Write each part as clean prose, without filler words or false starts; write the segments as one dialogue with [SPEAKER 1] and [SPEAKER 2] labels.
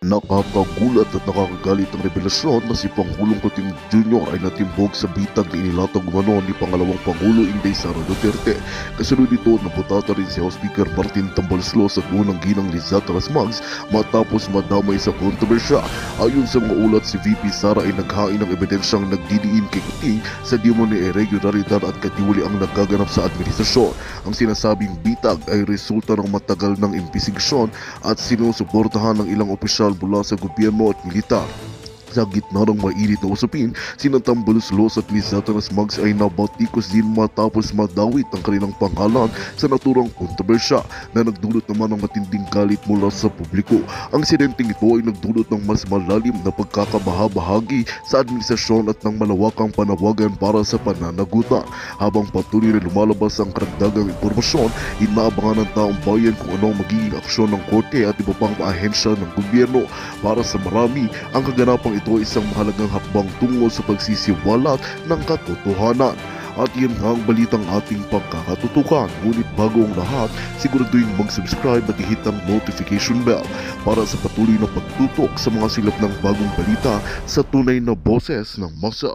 [SPEAKER 1] Nakakagulat at nakakagalit ang revelasyon na si Pangulong Kuting Jr. ay natimbog sa bitag na inilatag umano ni pangalawang Pangulo Inday Sara Duterte. Kasunod nito, naputata rin si House Speaker Martin Tambaloslos at unang ginang Liza Trasmags matapos madamay sa kontrobersya. Ayon sa mga ulat, si VP Sara ay naghain ng ebidensyang nagdidiin kay Kuting sa dimo ni irregularidad at katiwali ang nagaganap sa administrasyon. Ang sinasabing bitag ay resulta ng matagal ng imbestigasyon at sinusuportahan ng ilang opisyal mula sa gobyerno at militar. Sa gitna ng mainit na usapin, sina Tambaloslos at Liza Trasmags ay nabatikos din matapos madawit ang kanilang pangalan sa naturang kontrobersya na nagdulot naman ng matinding galit mula sa publiko. Ang insidenteng ito ay nagdulot ng mas malalim na pagkakabahabahagi sa administrasyon at ng malawakang panawagan para sa pananagutan. Habang patuloy na lumalabas ang karagdagang impormasyon, inaabangan ng taong bayan kung anong magiging aksyon ng korte at iba pang ahensya ng gobyerno. Para sa marami, ang kaganapang ito ay isang mahalagang hakbang tungo sa pagsisiwalat ng katotohanan. At yan nga ang balitang ating pagkakatutukan. Ngunit bago ang lahat, siguraduhin mag-subscribe at i-hit ang notification bell para sa patuloy na pagtutok sa mga silap ng bagong balita sa tunay na boses ng masa.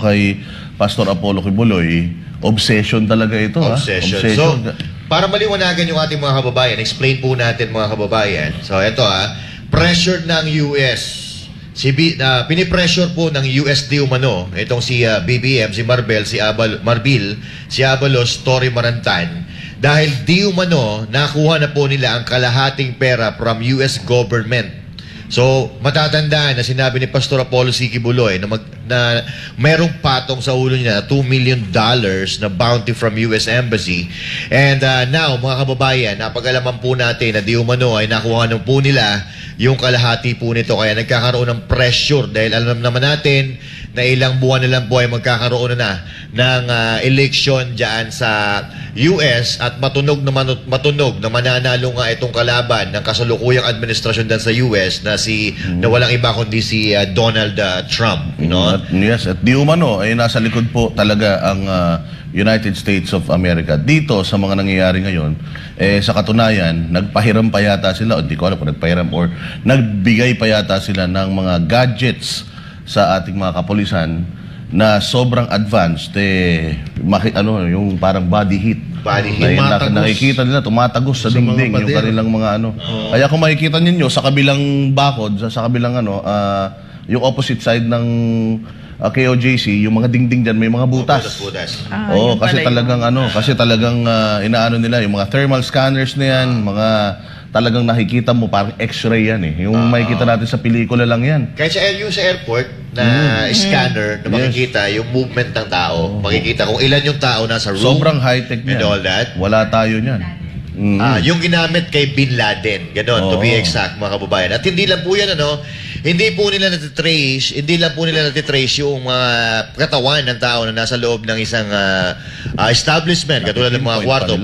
[SPEAKER 2] Kay Pastor Apollo Kibuloy, obsession talaga ito.
[SPEAKER 3] Obsession. So, para maliwanagan yung ating mga kababayan, explain po natin mga kababayan. So, ito pressure ng US. Pinipressure po ng USD umano, itong si BBM, si Marbil, si Abalos, Tory Marantan, dahil di umano, nakuha na po nila ang kalahating pera from US government. So, matatandaan na sinabi ni Pastor Apollo C. Kibuloy na merong patong sa ulo niya na $2 million na bounty from US Embassy. And now, mga kababayan, napag-alaman po natin na di umano ay nakuha na po nila yung kalahati po nito. Kaya nagkakaroon ng pressure dahil alam naman natin na ilang buwan na lang po ay magkakaroon na ng election dyan sa US at matunog na mananalo nga itong kalaban ng kasalukuyang administrasyon dyan sa US na walang iba kundi si Donald Trump. You know?
[SPEAKER 2] Yes, at di umano ay nasa likod po talaga ang United States of America. Dito sa mga nangyayari ngayon, sa katunayan, nagpahiram pa yata sila, o di ko alam kung nagpahiram or nagbigay pa yata sila ng mga gadgets sa ating mga kapulisan na sobrang advanced, yung parang body heat. Nakikita nila, tumatagos sa dingding yung kanilang mga Kaya kung makikita ninyo sa kabilang bakod, sa kabilang yung opposite side ng KOJC, yung mga dingding dyan, may mga butas. Oo, kasi talagang inaano nila, yung mga thermal scanners na yan, mga talagang nakikita mo, parang x-ray yan Yung makikita natin sa pelikula lang yan.
[SPEAKER 3] Kahit sa airport na scanner na makikita yung movement ng tao, makikita kung ilan yung tao nasa room.
[SPEAKER 2] Sobrang high-tech niyan.
[SPEAKER 3] And all that.
[SPEAKER 2] Wala tayo niyan.
[SPEAKER 3] Yung ginamit kay Bin Laden, ganon, to be exact, mga kababayan. At hindi lang po yan, hindi lang po nila natitrace yung mga katawan ng tao na nasa loob ng isang establishment, katulad ng mga kwarto.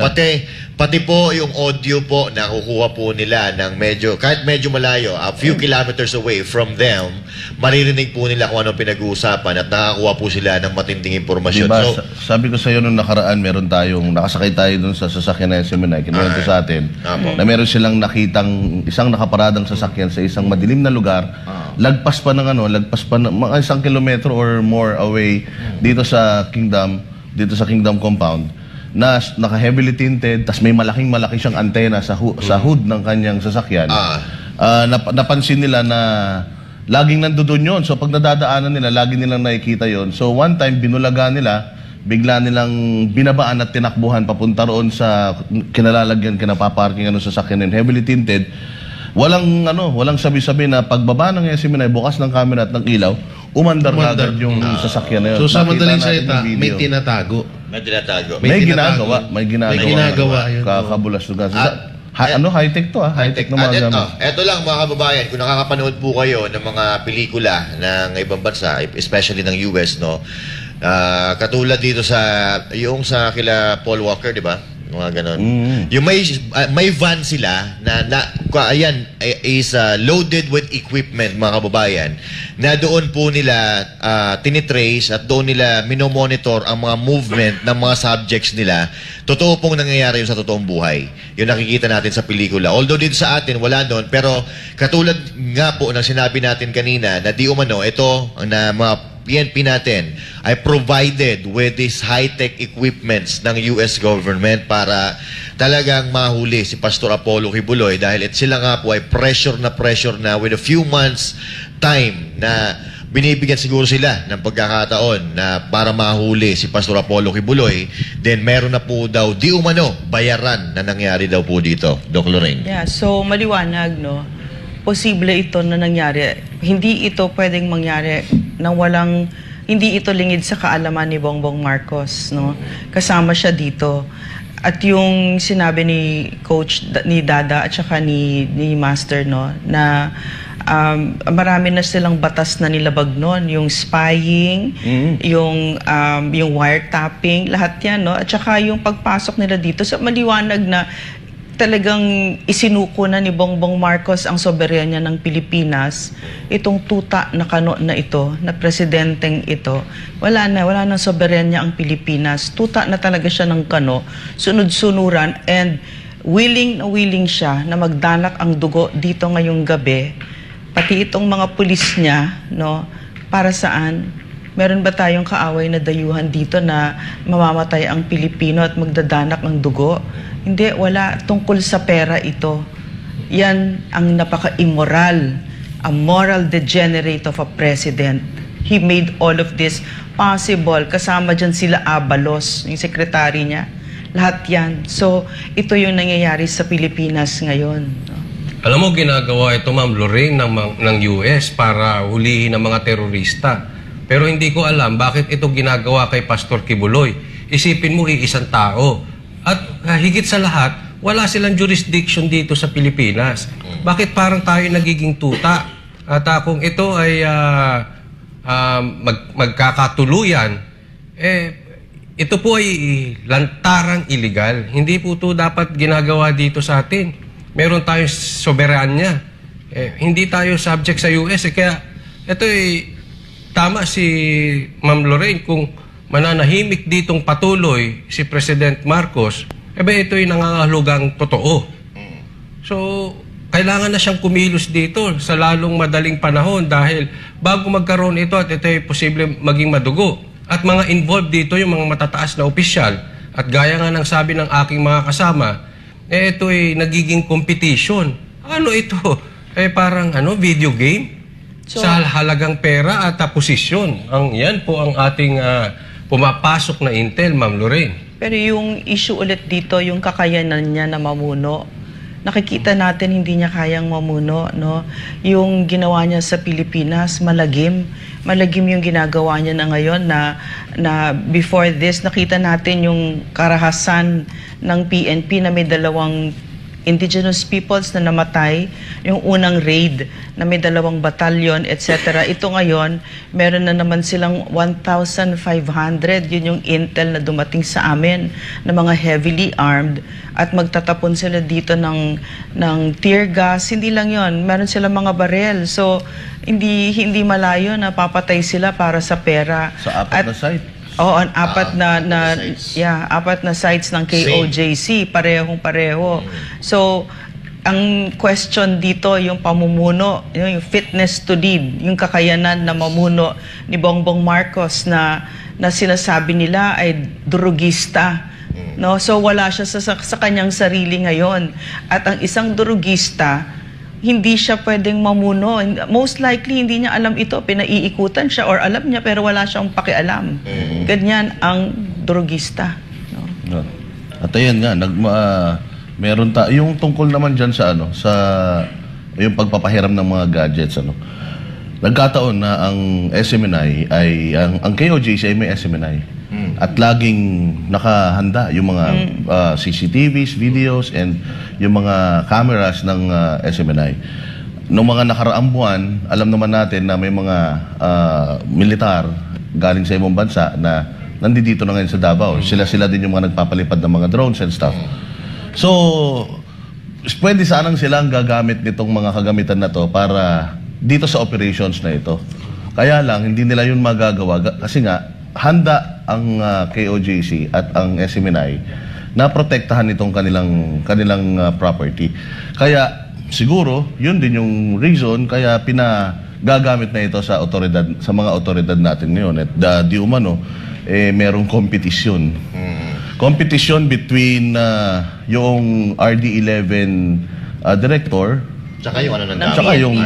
[SPEAKER 3] Pati po yung audio po na kukuha po nila ng kahit medyo malayo, a few kilometers away from them, maririnig po nila kung anong pinag-uusapan at nakakuha po sila ng matinding impormasyon.
[SPEAKER 2] Diba,
[SPEAKER 3] So,
[SPEAKER 2] sabi ko sa iyo nung nakaraan, nakasakay tayo dun sa sasakyan na Seminay, kinuwento sa atin, na meron silang nakitang isang nakaparadang sasakyan sa isang madilim na lugar, lagpas pa ng mga 1 kilometro or more away dito sa Kingdom compound, na naka-heavily tinted, tas may malaki siyang antena sa hood ng kanyang sasakyan. Napansin nila na laging nandoon yun. So pag nadadaanan nila, lagi nilang nakikita yon. So one time, binulaga nila, bigla nilang binabaan at tinakbuhan papunta roon sa kinapaparking sa sasakyan yun, heavily tinted. Walang sabi-sabi na pagbaba ng Seminay, bukas ng camera at ng ilaw, umandar agad yung sasakyan na yun.
[SPEAKER 4] So sa madaling salita, may tinatago.
[SPEAKER 3] May
[SPEAKER 4] ginagawa yun.
[SPEAKER 2] Kakabulas lugar. High-tech to high-tech na mga gamit.
[SPEAKER 3] Eto lang mga kababayan, kung nakakapanood po kayo ng mga pelikula ng ibang bansa, especially ng US, katulad dito sa kila Paul Walker, di ba? Mga ganon. Yung may van sila ayan, is loaded with equipment, mga kababayan, na doon po nila tinitrace at doon nila minomonitor ang mga movement ng mga subjects nila. Totoo pong nangyayari yun sa totoong buhay. Yung nakikita natin sa pelikula. Although dito sa atin, wala doon. Pero katulad nga po ng sinabi natin kanina na di umano, ito na mga PNP natin ay provided with these high-tech equipments ng US government para talagang mahuli si Pastor Apollo Kibuloy dahil sila nga po ay pressure na with a few months time na binibigyan siguro sila ng pagkakataon na para mahuli si Pastor Apollo Kibuloy, then meron na po daw di umano bayaran na nangyari daw po dito, Doc Lorraine.
[SPEAKER 5] Yeah, so maliwanag, no? Posible ito na nangyari. Hindi ito pwedeng mangyari nang hindi ito lingid sa kaalaman ni Bongbong Marcos, no? Kasama siya dito. At yung sinabi ni Coach, ni Dada at saka ni Master, no, na marami na silang batas na nilabag noon, yung spying, yung wiretapping, lahat yan, no? At saka yung pagpasok nila dito sa maliwanag na talagang isinuko na ni Bongbong Marcos ang soberenya ng Pilipinas, itong tuta na kano na ito, na presidenteng ito, wala nang soberenya ang Pilipinas. Tuta na talaga siya ng kano, sunod-sunuran, and willing siya na magdanak ang dugo dito ngayong gabi, pati itong mga pulis niya, no, para saan? Meron ba tayong kaaway na dayuhan dito na mamamatay ang Pilipino at magdadanak ng dugo? Hindi, wala. Tungkol sa pera ito. Yan ang napaka-immoral, a moral degenerate of a president. He made all of this possible. Kasama dyan sila Abalos, yung sekretary niya. Lahat yan. So, ito yung nangyayari sa Pilipinas ngayon.
[SPEAKER 6] Alam mo, ginagawa ito, Ma'am Lorraine, ng US para hulihin ang mga terorista. Pero hindi ko alam bakit ito ginagawa kay Pastor Kibuloy. Isipin mo, isang tao. At higit sa lahat, wala silang jurisdiction dito sa Pilipinas. Bakit parang tayo nagiging tuta? At kung ito ay magkakatuluyan, ito po ay lantarang illegal. Hindi po ito dapat ginagawa dito sa atin. Meron tayong soberanya. Hindi tayo subject sa US. Kaya ito ay tama si Ma'am Lorraine kung mananahimik ditong patuloy si President Marcos, ito'y nangangahulugang totoo. So, kailangan na siyang kumilos dito sa lalong madaling panahon dahil bago magkaroon ito at ito'y posible maging madugo. At mga involved dito yung mga matataas na opisyal at gaya nga ng sabi ng aking mga kasama, ito'y nagiging competition. Ano ito? Parang video game? So, sa halagang pera at posisyon. Yan po ang ating pumapasok na intel, Ma'am Lorraine.
[SPEAKER 5] Pero yung issue ulit dito, yung kakayanan niya na mamuno, nakikita natin hindi niya kayang mamuno, no? Yung ginawa niya sa Pilipinas, malagim. Malagim yung ginagawa niya na ngayon na before this, nakita natin yung karahasan ng PNP na may 2 indigenous peoples na namatay, yung unang raid na may 2 batalyon, etc. Ito ngayon, meron na naman silang 1,500. Yun yung intel na dumating sa amin na mga heavily armed at magtatapon sila dito ng tear gas. Hindi lang yun, meron silang mga barel. So, hindi malayo na papatay sila para sa pera.
[SPEAKER 2] Sa apat na site?
[SPEAKER 5] Oo, apat na sites ng KOJC, parehong-pareho. So, ang question dito, yung pamumuno, yung fitness to lead, yung kakayanan na mamuno ni Bongbong Marcos na sinasabi nila ay drugista. No? So, wala siya sa kanyang sarili ngayon. At ang isang drugista, hindi siya pwedeng mamuno. Most likely, hindi niya alam ito. Pinaiikutan siya or alam niya pero wala siyang pakialam. Ganyan ang drugista. No?
[SPEAKER 2] At ayan nga, meron yung tungkol naman dyan sa sa yung pagpapahiram ng mga gadgets. Nagkataon na ang SMNI ay, ang KOJC ay may SMNI. At laging nakahanda yung mga CCTVs, videos, and yung mga cameras ng SMNI. Noong mga nakaraang buwan, alam naman natin na may mga militar galing sa ibang bansa na nandito na ngayon sa Davao. Sila din yung mga nagpapalipad ng mga drones and stuff. So, pwede sanang silang gagamit nitong mga kagamitan na to para dito sa operations na ito. Kaya lang, hindi nila yun magagawa kasi nga, handa ang KOJC at ang SMNI na protektahan itong kanilang property. Kaya siguro, yun din yung reason kaya gagamit na ito sa mga otoridad natin ngayon. At di umano, merong kompetisyon. Competition between yung RD11 director
[SPEAKER 3] Tsaka yung ano ng
[SPEAKER 2] Tsaka yung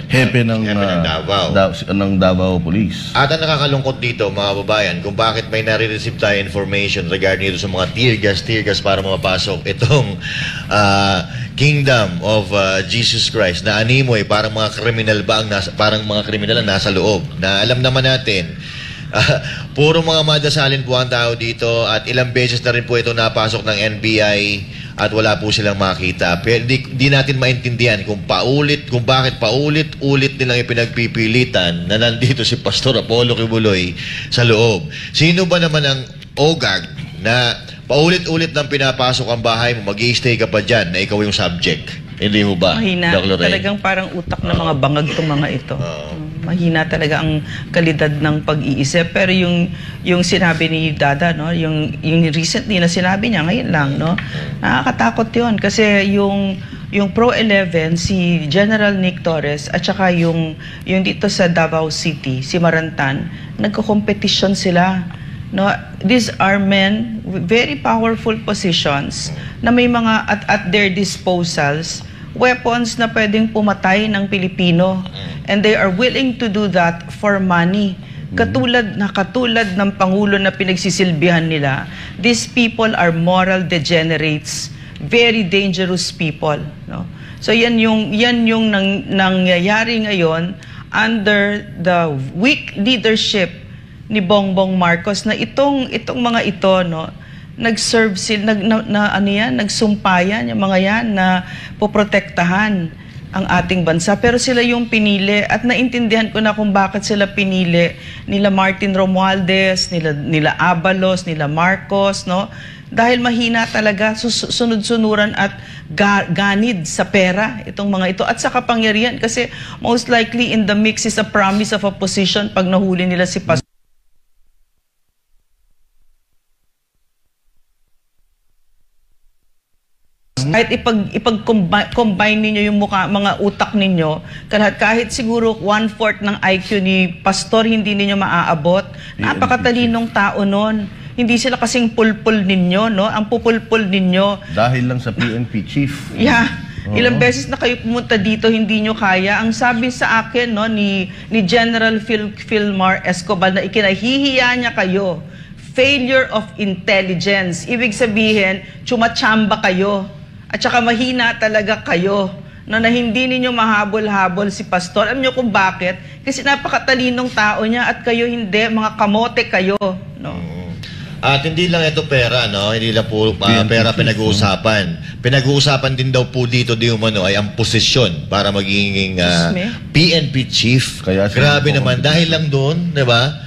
[SPEAKER 2] hepe ng Davao Police.
[SPEAKER 3] At ang nakakalungkot dito, mga babayan, kung bakit may nare-receive tayo information regarding dito sa mga tear gas para mapasok itong Kingdom of Jesus Christ na animoy parang mga kriminal parang mga kriminal ang nasa loob. Na alam naman natin, puro mga madasalin po ang tao dito at ilang beses na rin po ito napasok ng NBI at wala po silang makita. Pero di natin maintindihan kung bakit paulit-ulit nilang ipinagpipilitan na nandito si Pastor Apollo Kibuloy sa loob. Sino ba naman ang OGAG na paulit-ulit nang pinapasok ang bahay mo, mag-i-stay ka pa dyan na ikaw yung subject? Hindi mo ba?
[SPEAKER 5] Mahina. Talagang parang utak ng mga bangag itong mga ito. Mahina talaga ang kalidad ng pag-iisip. Pero yung sinabi ni Dada, no, yung recently na sinabi niya ngayon lang, no, nakakatakot yun. Kasi yung Pro 11, si General Nick Torres, at saka yung dito sa Davao City, si Marantan, nagko-competition sila. No, these are men with very powerful positions na may mga at their disposals weapons na pwedeng pumatay ng Pilipino, and they are willing to do that for money. Katulad ng Pangulo na pinagsisilbihan nila, these people are moral degenerates, very dangerous people, no? So yan yung nangyayari ngayon under the weak leadership ni Bongbong Marcos, na itong mga ito, no, nag-serve sila, nagsumpayan yung mga yan na poprotektahan ang ating bansa. Pero sila yung pinili, at naintindihan ko na kung bakit sila pinili nila Martin Romualdez, nila Abalos, nila Marcos, no? Dahil mahina talaga, sunod-sunuran at ganid sa pera itong mga ito at sa kapangyarihan, kasi most likely in the mix is a promise of a position pag nahuli nila si Pastor. Kahit ipag-combine ninyo yung mga utak ninyo, kahit siguro 1/4 ng IQ ni Pastor hindi ninyo maaabot. Napakatalinong tao nun. Hindi sila kasing pulpul ninyo, no? Ang pupulpul ninyo.
[SPEAKER 2] Dahil lang sa PNP chief.
[SPEAKER 5] Yeah. Ilang beses na kayo pumunta dito, hindi nyo kaya. Ang sabi sa akin, no, ni General Philmar Escobar, na ikinahihiya niya kayo. Failure of intelligence. Ibig sabihin, tsumachamba kayo. At saka mahina talaga kayo, no, na hindi ninyo mahabol-habol si Pastor. Alam nyo kung bakit? Kasi napakatalinong tao niya at kayo hindi, mga kamote kayo, no?
[SPEAKER 3] At hindi lang ito pera, no? Hindi lang po pera pinag-uusapan. Pinag-uusapan din daw po dito di umano ay ang posisyon para maging PNP chief. Grabe naman, dahil lang doon, di ba?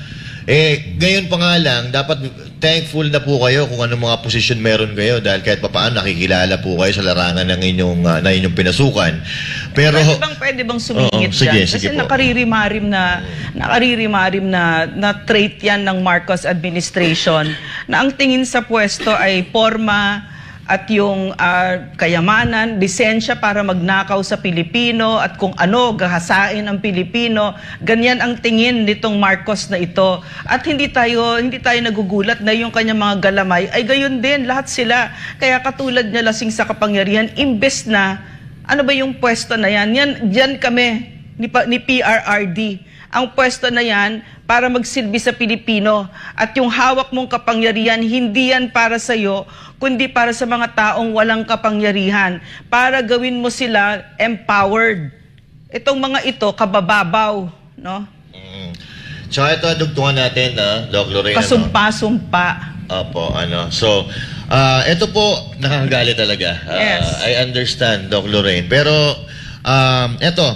[SPEAKER 3] Ngayon pa nga lang, dapat thankful na po kayo kung anong mga posisyon meron kayo, dahil kahit papaano nakikilala po kayo sa larangan ng inyong pinasukan. Pero
[SPEAKER 5] pwede bang sumingit dyan? Kasi nakaririmarim na trait yan ng Marcos administration, na ang tingin sa pwesto ay forma at yung kayamanan, lisensya para magnakaw sa Pilipino at kung ano, gahasain ang Pilipino. Ganyan ang tingin nitong Marcos na ito. At hindi tayo nagugulat na yung kanyang mga galamay ay gayon din, lahat sila. Kaya katulad niya lasing sa kapangyarihan, imbes na, ano ba yung pwesto na yan? Yan kami, ni PRRD. Ang pwesto na yan para magsilbi sa Pilipino. At yung hawak mong kapangyarihan, hindi yan para sa'yo, kundi para sa mga taong walang kapangyarihan. Para gawin mo sila empowered. Itong mga ito, kabababaw, no?
[SPEAKER 3] Tsaka ito, dugtungan natin, Doc Lorraine.
[SPEAKER 5] Kasumpa-sumpa.
[SPEAKER 3] Opo, So, ito po, nakakagali talaga.
[SPEAKER 5] Yes.
[SPEAKER 3] I understand, Doc Lorraine. Pero, ito,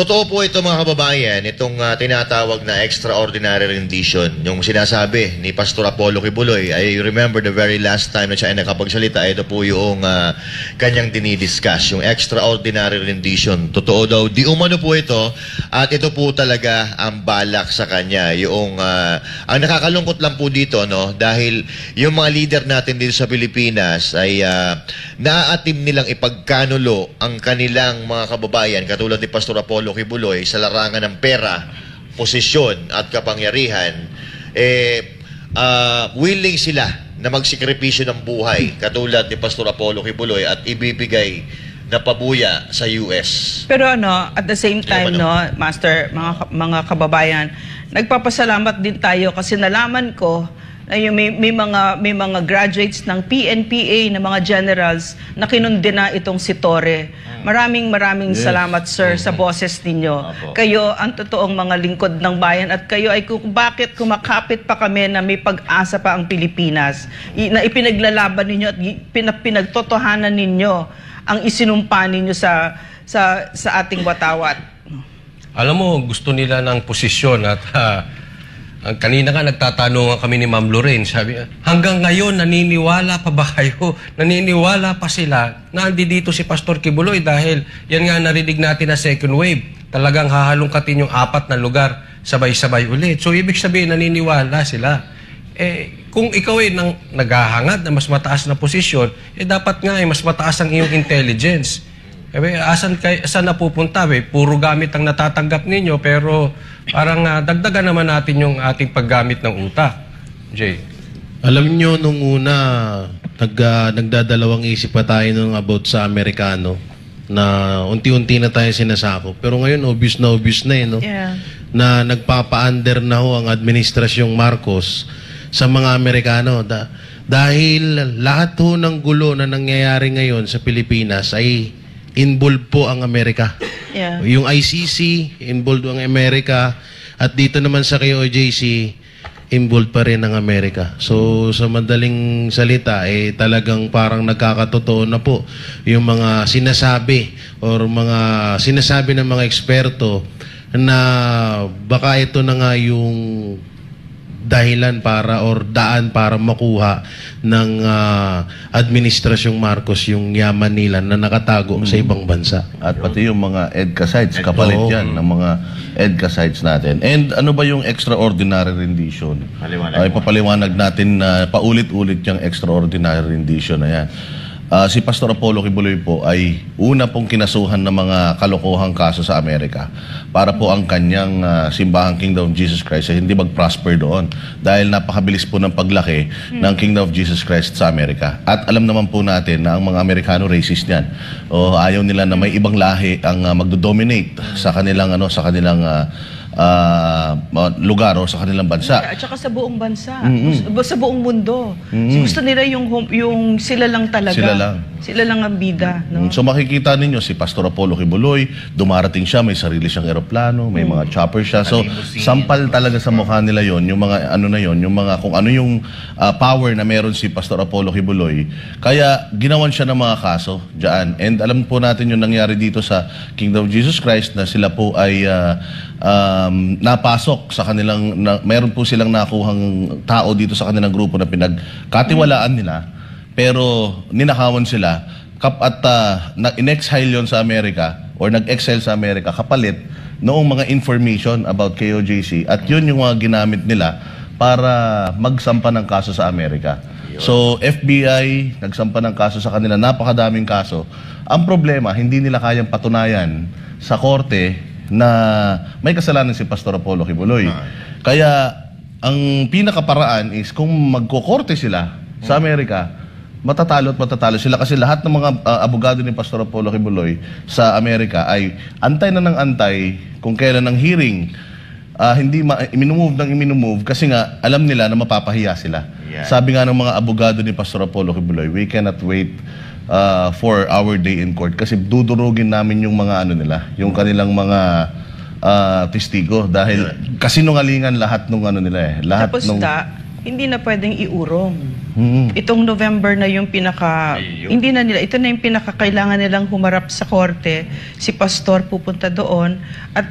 [SPEAKER 3] Totoo po ito mga kababayan, itong tinatawag na extraordinary rendition. Yung sinasabi ni Pastor Apollo Kibuloy, I remember the very last time na siya ay nakapagsalita, ito po yung kanyang dinidiscuss, yung extraordinary rendition. Totoo daw, di umano po ito, at ito po talaga ang balak sa kanya. Yung, ang nakakalungkot lang po dito, no, dahil yung mga leader natin dito sa Pilipinas ay naaatim nilang ipagkanulo ang kanilang mga kababayan, katulad ni Pastor Apollo Kibuloy, sa larangan ng pera, posisyon at kapangyarihan, willing sila na magsikripisyo ng buhay, katulad ni Pastor Apollo Kibuloy, at ibibigay na pabuya sa US.
[SPEAKER 5] Pero at the same time, Master, mga kababayan, nagpapasalamat din tayo kasi nalaman ko na yung may mga graduates ng PNPA na mga generals na kinundena itong si Torre. Maraming salamat, sir, sa boses ninyo. Kayo ang totoong mga lingkod ng bayan at kayo ay bakit kumakapit pa kami na may pag-asa pa ang Pilipinas, na ipinaglalaban ninyo at pinagtotohanan ninyo ang isinumpa ninyo sa ating watawat.
[SPEAKER 6] Alam mo, gusto nila ng posisyon at kanina nga nagtatanungan kami ni Ma'am Lorraine, sabi, hanggang ngayon naniniwala pa ba kayo? Naniniwala pa sila na dito si Pastor Kibuloy dahil yan nga narinig natin na second wave. Talagang hahalungkatin yung 4 na lugar sabay-sabay ulit. So ibig sabihin naniniwala sila. Kung ikaw ay naghahangad na mas mataas na posisyon, dapat nga mas mataas ang iyong intelligence. Asan napupunta? Puro gamit ang natatanggap ninyo, pero parang dagdagan naman natin yung ating paggamit ng utak. Jay.
[SPEAKER 4] Alam nyo, nung una, nagdadalawang isip pa tayo nung about sa Amerikano na unti-unti na tayo sinasako. Pero ngayon, obvious na no?
[SPEAKER 5] Yeah.
[SPEAKER 4] Na nagpapa-under na ho ang administrasyong Marcos sa mga Amerikano. Dahil lahat ho ng gulo na nangyayari ngayon sa Pilipinas ay involved po ang Amerika.
[SPEAKER 5] Yeah.
[SPEAKER 4] Yung ICC, involved ang Amerika. At dito naman sa KOJC, involved pa rin ang Amerika. So, sa madaling salita, talagang parang nagkakatotoo na po yung mga sinasabi ng mga eksperto na baka ito na nga yung dahilan daan para makuha ng administrasyong Marcos yung yaman nila na nakatago sa ibang bansa.
[SPEAKER 2] At pati yung mga EDCA sites, kapalit yan ng mga EDCA sites natin. And ano ba yung extraordinary rendition? Ipapaliwanag natin na paulit-ulit yung extraordinary rendition na yan. Si Pastor Apollo Kibuloy po ay una pong kinasuhan ng mga kalokohang kaso sa Amerika para po ang kanyang simbahang Kingdom of Jesus Christ ay hindi mag-prosper doon dahil napakabilis po ng paglaki ng Kingdom of Jesus Christ sa Amerika. At alam naman po natin na ang mga Amerikano racist yan. O ayaw nila na may ibang lahi ang magdo-dominate sa kanilang lugar o sa kanilang bansa.
[SPEAKER 5] At saka sa buong bansa. Sa buong mundo. Gusto nila yung sila lang talaga. Sila lang ang bida. No?
[SPEAKER 2] So makikita ninyo si Pastor Apollo Kibuloy, dumarating siya, may sarili siyang eroplano, may mga chopper siya. So sampal talaga sa mukha nila yon yung mga yung mga kung ano yung power na meron si Pastor Apollo Kibuloy. Kaya ginawan siya ng mga kaso diyan. And alam po natin yung nangyari dito sa Kingdom of Jesus Christ na sila po ay napasok sa kanilang meron po silang nakuhang tao dito sa kanilang grupo na pinagkatiwalaan nila, pero ninakawan sila at in-exile yon sa Amerika or nag-exile sa Amerika kapalit noong mga information about KOJC, at yun yung mga ginamit nila para magsampa ng kaso sa Amerika. So FBI nagsampa ng kaso sa kanila, napakadaming kaso. Ang problema, hindi nila kayang patunayan sa korte na may kasalanan si Pastor Apollo Kibuloy. Kaya ang pinakaparaan is kung magkokorte sila sa Amerika, matatalo sila kasi lahat ng mga abogado ni Pastor Apollo Kibuloy sa Amerika ay antay na ng antay kung kailan ng hearing. Hindi iminumove kasi nga alam nila na mapapahiya sila. Sabi nga ng mga abogado ni Pastor Apollo Kibuloy, we cannot wait for our day in court kasi dudurugin namin yung mga yung kanilang mga testigo dahil kasinungalingan lahat nung nila eh. Lahat
[SPEAKER 5] tapos hindi na pwedeng iurong.
[SPEAKER 2] Mm.
[SPEAKER 5] Itong November na yung hindi na nila, ito na yung kailangan nilang humarap sa korte, si Pastor pupunta doon, at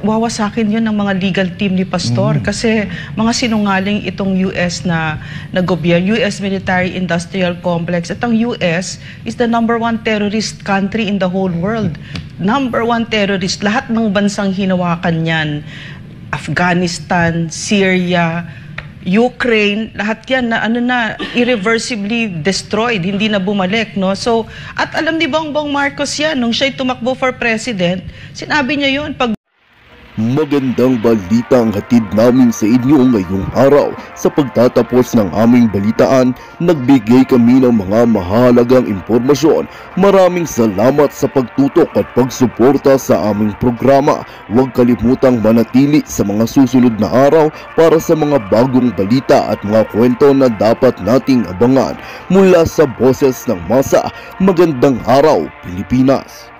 [SPEAKER 5] wawasakin yun ng mga legal team ni Pastor, kasi mga sinungaling itong US na gobyerno, US Military Industrial Complex, at ang US is the #1 terrorist country in the whole world. #1 terrorist, lahat ng bansang hinawakan yan, Afghanistan, Syria, Ukraine, lahat yan na irreversibly destroyed, hindi na bumalik, no? So, at alam ni Bongbong Marcos yan, nung siya'y tumakbo for president, sinabi niya yun, pag
[SPEAKER 1] Magandang balita ang hatid namin sa inyo ngayong araw. Sa pagtatapos ng aming balitaan, nagbigay kami ng mga mahalagang impormasyon. Maraming salamat sa pagtutok at pagsuporta sa aming programa. Huwag kalimutang manatili sa mga susunod na araw para sa mga bagong balita at mga kwento na dapat nating abangan. Mula sa Boses ng Masa, magandang araw Pilipinas!